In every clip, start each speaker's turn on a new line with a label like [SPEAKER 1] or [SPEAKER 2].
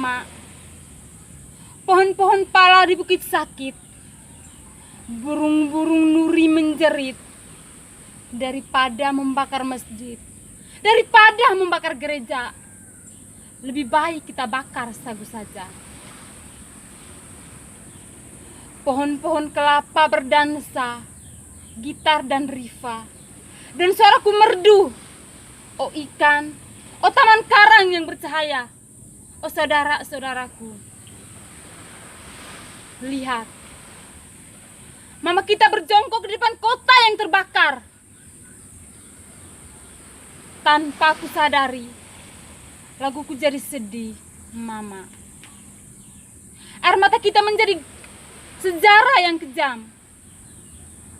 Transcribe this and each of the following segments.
[SPEAKER 1] Mama. Pohon-pohon pala di bukit sakit, burung-burung nuri menjerit. Daripada membakar masjid, daripada membakar gereja, lebih baik kita bakar sagu saja. Pohon-pohon kelapa berdansa, gitar dan rifa, dan suaraku merdu. Oh ikan, oh taman karang yang bercahaya, oh saudara-saudaraku. Lihat, Mama kita berjongkok di depan kota yang terbakar. Tanpa aku sadari, laguku jadi sedih, Mama. Air mata kita menjadi sejarah yang kejam.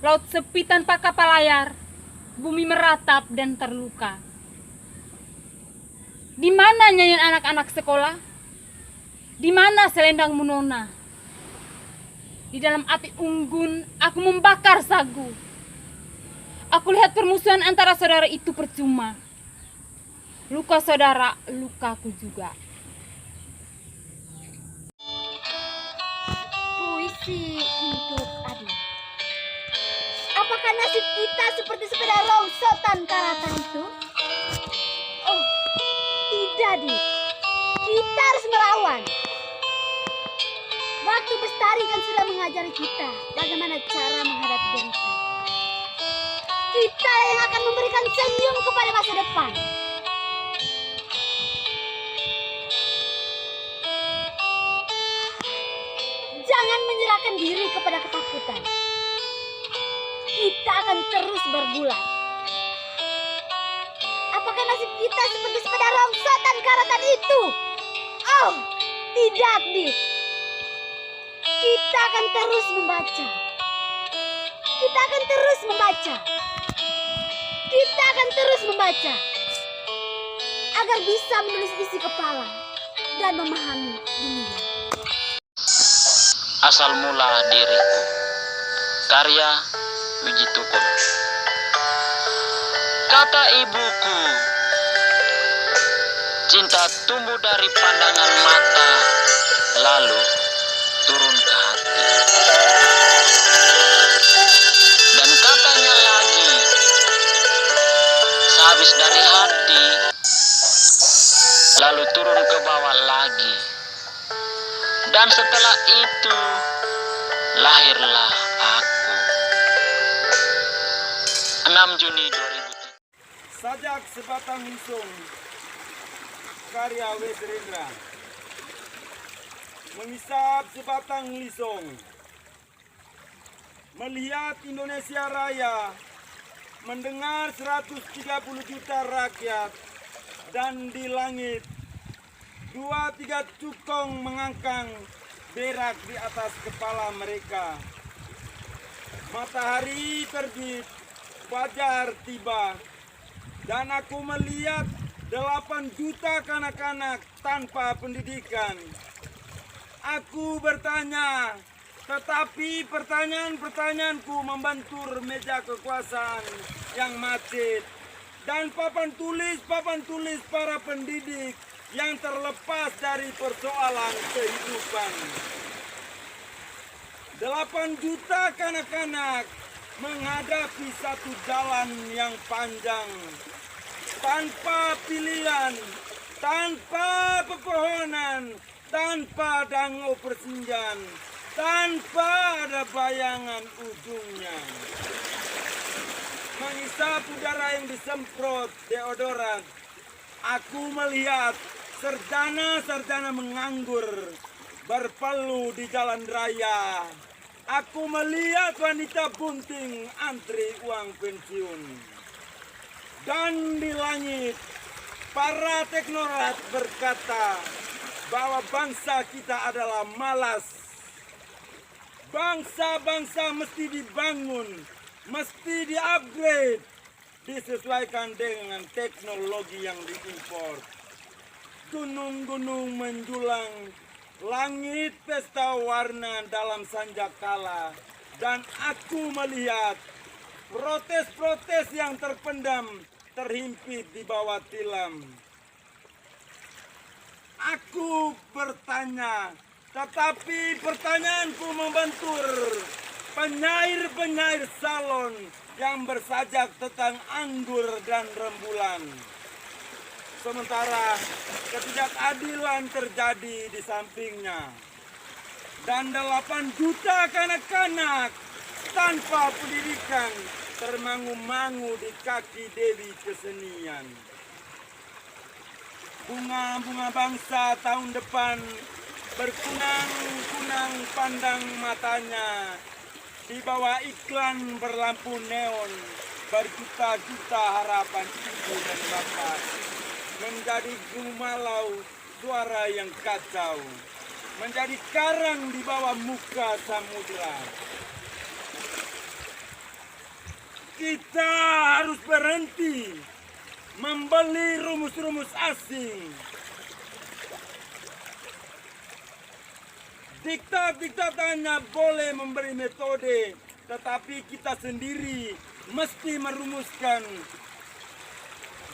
[SPEAKER 1] Laut sepi tanpa kapal layar, bumi meratap dan terluka. Di mana nyanyian anak-anak sekolah? Di mana selendangmu, Nona? Di dalam api unggun, aku membakar sagu. Aku lihat permusuhan antara saudara itu percuma. Luka saudara, lukaku juga.
[SPEAKER 2] Puisi untuk Adi. Apakah nasib kita seperti sepeda rongsotan karatan itu? Oh, tidak, Di. Kita harus melawan. Waktu Bestari kan sudah mengajari kita bagaimana cara menghadapi derita. Kita yang akan memberikan senyum kepada masa depan. Jangan menyerahkan diri kepada ketakutan. Kita akan terus bergulat. Apakah nasib kita seperti sepeda rongsotan karatan itu? Oh, tidak, Dit. Kita akan terus membaca. Kita akan terus membaca. Kita akan terus membaca. Agar bisa menulis isi kepala dan memahami dunia.
[SPEAKER 3] Asal mula diriku. Karya Wiji Tukul. Kata ibuku, cinta tumbuh dari pandangan mata, lalu turun ke hati. Dan katanya lagi, sehabis dari hati, lalu turun ke bawah lagi. Dan setelah itu, lahirlah aku. 6 Juni 2003.
[SPEAKER 4] Sajak sebatang lisung, karya W. Serendra. Mengisap sebatang lisung, melihat Indonesia Raya, mendengar 130 juta rakyat, dan di langit 2-3 cukong mengangkang berak di atas kepala mereka. Matahari terbit, fajar tiba, dan aku melihat 8 juta kanak-kanak tanpa pendidikan. Aku bertanya, tetapi pertanyaan-pertanyaanku membentur meja kekuasaan yang macet dan papan tulis para pendidik yang terlepas dari persoalan kehidupan. 8 juta kanak-kanak menghadapi satu jalan yang panjang, tanpa pilihan, tanpa pepohonan, tanpa danau persenjan, tanpa ada bayangan ujungnya. Mengisap udara yang disemprot deodoran, aku melihat sarjana-sarjana menganggur berpeluh di jalan raya. Aku melihat wanita bunting antri uang pensiun. Dan di langit, para teknokrat berkata bahwa bangsa kita adalah malas. Bangsa-bangsa mesti dibangun, mesti di-upgrade, disesuaikan dengan teknologi yang diimpor. Gunung-gunung menjulang, langit pesta warna dalam sanjakala, dan aku melihat protes-protes yang terpendam terhimpit di bawah tilam. Aku bertanya, tetapi pertanyaanku membentur penyair-penyair salon yang bersajak tentang anggur dan rembulan. Sementara ketidakadilan terjadi di sampingnya. Dan 8 juta kanak-kanak tanpa pendidikan termangu-mangu di kaki Dewi Kesenian. Bunga-bunga bangsa tahun depan berkunang-kunang pandang matanya di bawah iklan berlampu neon. Berjuta-juta harapan ibu dan bapak menjadi gumalau suara yang kacau, menjadi karang di bawah muka samudera. Kita harus berhenti membeli rumus-rumus asing. Diktat-diktat hanya boleh memberi metode, tetapi kita sendiri mesti merumuskan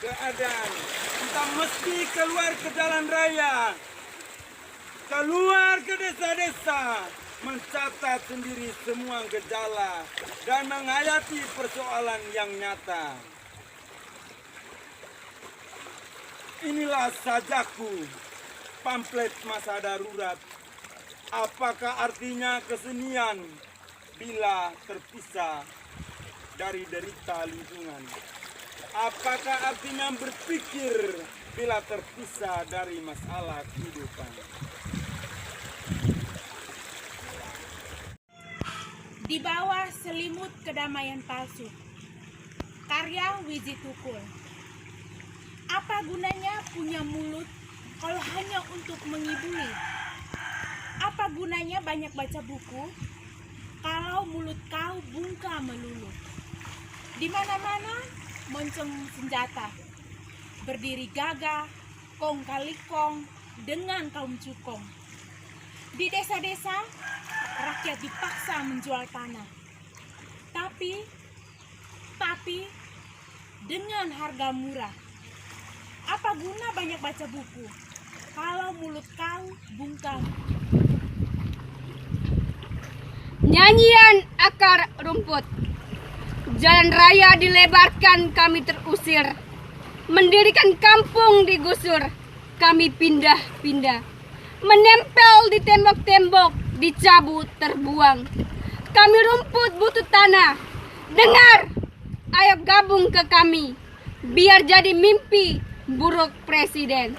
[SPEAKER 4] keadaan. Kita mesti keluar ke jalan raya, keluar ke desa-desa, mencatat sendiri semua gejala dan menghayati persoalan yang nyata. Inilah sajaku, pamflet masa darurat. Apakah artinya kesenian bila terpisah dari derita lingkungan? Apakah artinya berpikir bila terpisah dari masalah kehidupan?
[SPEAKER 5] Di bawah selimut kedamaian palsu. Karya Wiji Tukul. Apa gunanya punya mulut kalau hanya untuk mengibuli? Apa gunanya banyak baca buku kalau mulut kau bungka melulu? Di mana-mana moncong senjata, berdiri gagah, kong kali kong dengan kaum cukong. Di desa-desa rakyat dipaksa menjual tanah, tapi dengan harga murah. Apa guna banyak baca buku kalau mulut kau bungkam?
[SPEAKER 6] Nyanyian akar rumput. Jalan raya dilebarkan, kami terusir. Mendirikan kampung digusur, kami pindah-pindah. Menempel di tembok-tembok, dicabut terbuang. Kami rumput butuh tanah. Dengar, ayo gabung ke kami, biar jadi mimpi buruk presiden.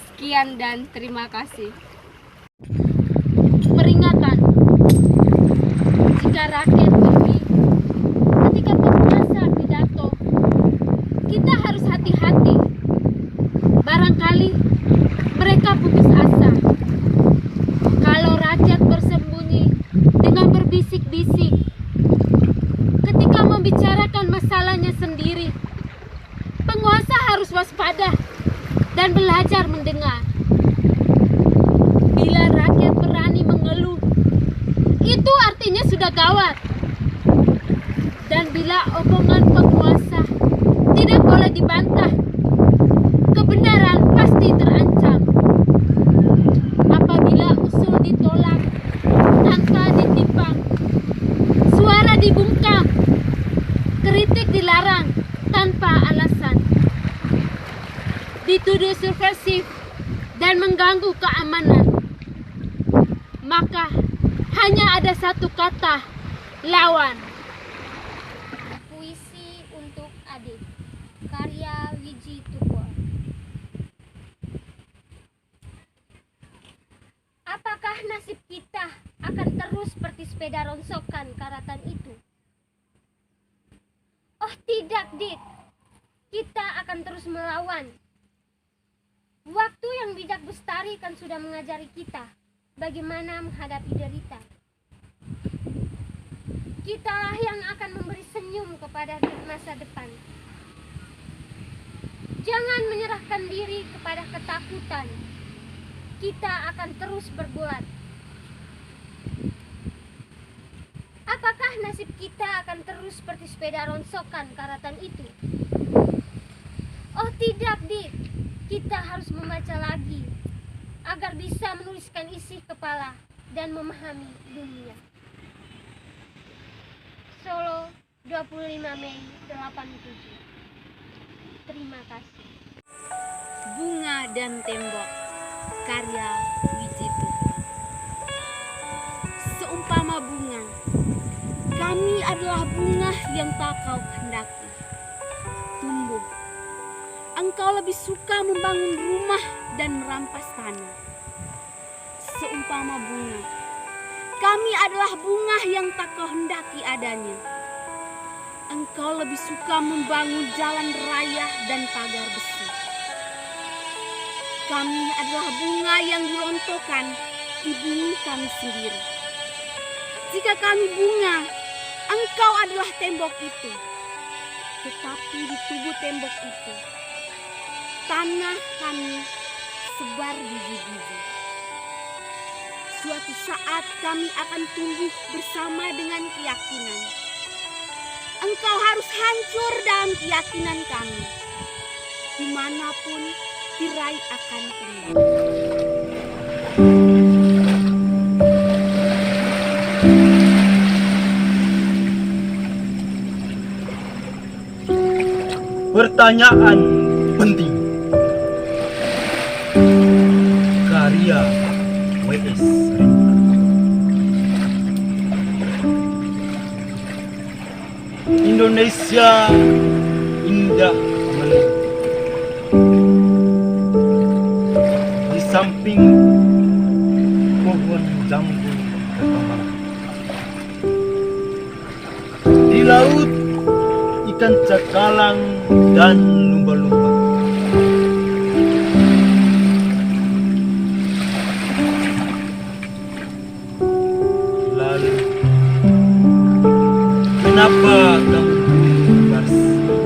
[SPEAKER 6] Sekian dan terima kasih.
[SPEAKER 2] Peringatan. Jika rakyat pergi ketika penguasa pidato, kita harus hati-hati. Barangkali mereka putus asa. Kalau rakyat bersembunyi dengan berbisik-bisik ketika membicarakan masalahnya sendiri, penguasa harus waspada dan belajar mendengar. Bila rakyat berani mengeluh, itu artinya sudah gawat. Dan bila omongan penguasa tidak boleh dibantah, kebenaran pasti terancam. Apabila usul ditolak tanpa ditimbang, suara dibungkam, kritik dilarang tanpa alasan, dituduh subversif dan mengganggu keamanan, maka hanya ada satu kata, lawan.
[SPEAKER 7] Puisi untuk Adik, karya Wiji Tukul. Apakah nasib kita akan terus seperti sepeda rongsokan karatan itu? Oh tidak, Dik. Kita akan terus melawan. Waktu yang bijak bestari kan sudah mengajari kita bagaimana menghadapi derita. Kitalah yang akan memberi senyum kepada masa depan. Jangan menyerahkan diri kepada ketakutan. Kita akan terus berbuat. Apakah nasib kita akan terus seperti sepeda rongsokan karatan itu? Oh tidak, Dik. Kita harus membaca lagi agar bisa menuliskan isi kepala dan memahami dunia. Solo, 25 Mei 87. Terima kasih.
[SPEAKER 6] Bunga dan Tembok, karya Wijitu. Seumpama bunga, kami adalah bunga yang tak kau kehendaki. Tumbuh, engkau lebih suka membangun rumah dan merampas tanah. Seumpama bunga, kami adalah bunga yang tak kau hendaki adanya. Engkau lebih suka membangun jalan raya dan pagar besi. Kami adalah bunga yang dirontokkan di bumi kami sendiri. Jika kami bunga, engkau adalah tembok itu. Tetapi di tubuh tembok itu, tanah kami sebar biji-biji. Suatu saat kami akan tumbuh bersama dengan keyakinan. Engkau harus hancur dalam keyakinan kami. Dimanapun tirai akan tinggal.
[SPEAKER 4] Pertanyaan penting. Karya W.S. Indonesia indah melintang. Di samping pohon jambu berkembang. Di laut ikan cakalang dan lumba-lumba. Lalu, kenapa kamu bersina?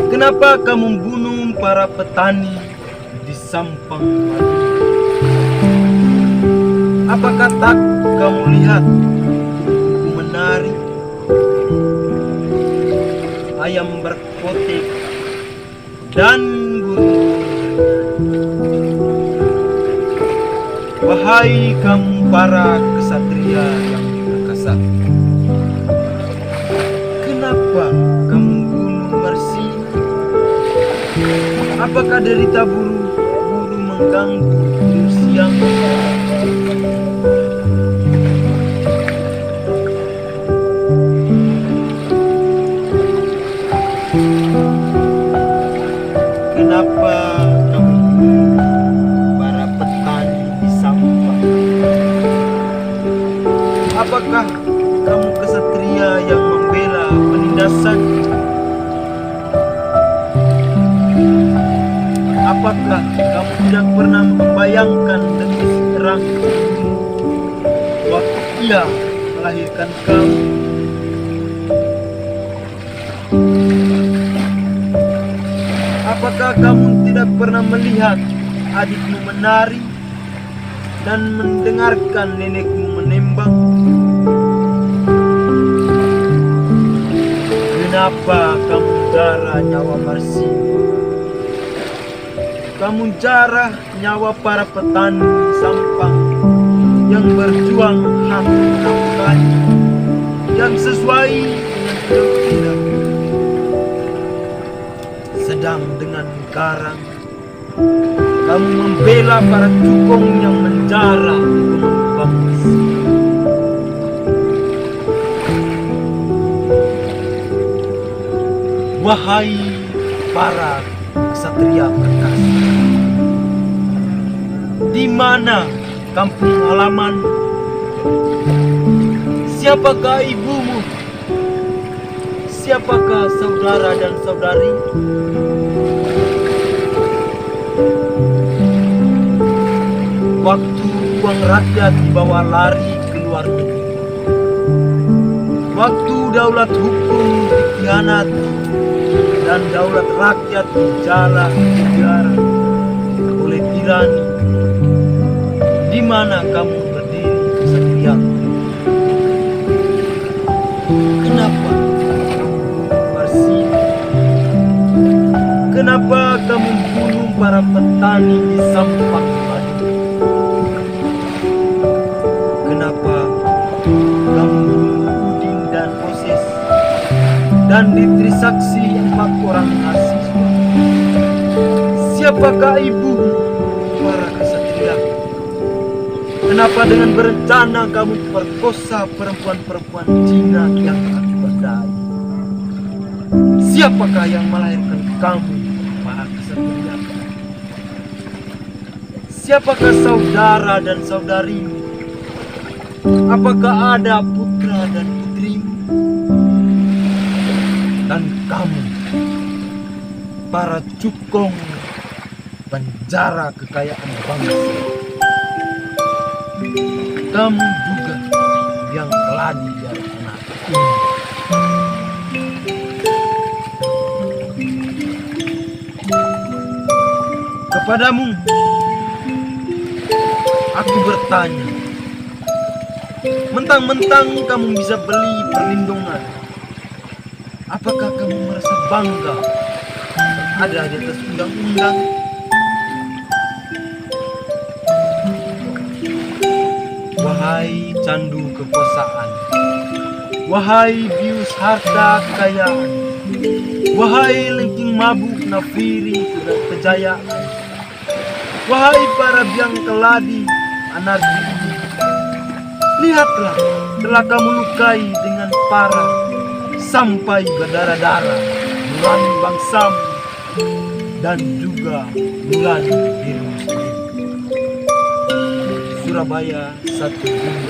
[SPEAKER 4] Kenapa kamu bunuh para petani di Sampang Madura? Apakah tak kamu lihat buku menari, ayam berkotek, dan burung bernyanyi? Wahai kamu para kesatria yang perkasa, kenapa kamu bunuh Marsina? Apakah derita buru mengganggu tidur siang? Kenapa kamu para petani di Sampang? Apakah kamu kesatria yang membela penindasan? Apakah kamu tidak pernah membayangkan demi terang waktu ia melahirkan kamu? Apakah kamu tidak pernah melihat adikmu menari dan mendengarkan nenekmu menembang? Kenapa kamu jarah nyawa Marsina? Kamu jarah nyawa para petani Sampang yang berjuang hak nafkahnya yang sesuai dengan undang-undang. Sedang dengan karang kamu membela para cukong yang menjarah gunung bangsa. Wahai para kesatria perkasa, di mana kampung halaman? Siapakah ibumu? Siapakah saudara dan saudari? Waktu uang rakyat dibawa lari ke luar negeri, waktu daulat hukum dikhianati dan daulat rakyat dijala penjara oleh tirani, di mana kamu berdiri kesatria? Kenapa Marsina? Kenapa kamu bunuh para petani di Sampang Madu? Kenapa kamu Udin dan Moses dan di Trisaksi 4 orang mahasiswa? Siapakah ibu para kesatria? Kenapa dengan berencana kamu perkosa perempuan-perempuan Cina yang aku berdaya? Siapakah yang melahirkan kamu para kesatria? Siapakah saudara dan saudarimu? Apakah ada putra dan putrimu? Dan kamu, para cukong penjara kekayaan bangsa, kamu juga yang keladi dari anak ini. Kepadamu aku bertanya, mentang-mentang kamu bisa beli perlindungan, apakah kamu merasa bangga ada di atas undang-undang? Wahai candu kekuasaan, wahai bius harta kekayaan, wahai lengking mabuk nafiri kejayaan, wahai para biang keladi anarki, lihatlah telah kamu lukai dengan parah sampai berdarah-darah nurani bangsamu dan juga nurani dirimu sendiri. Surabaya 1 Juni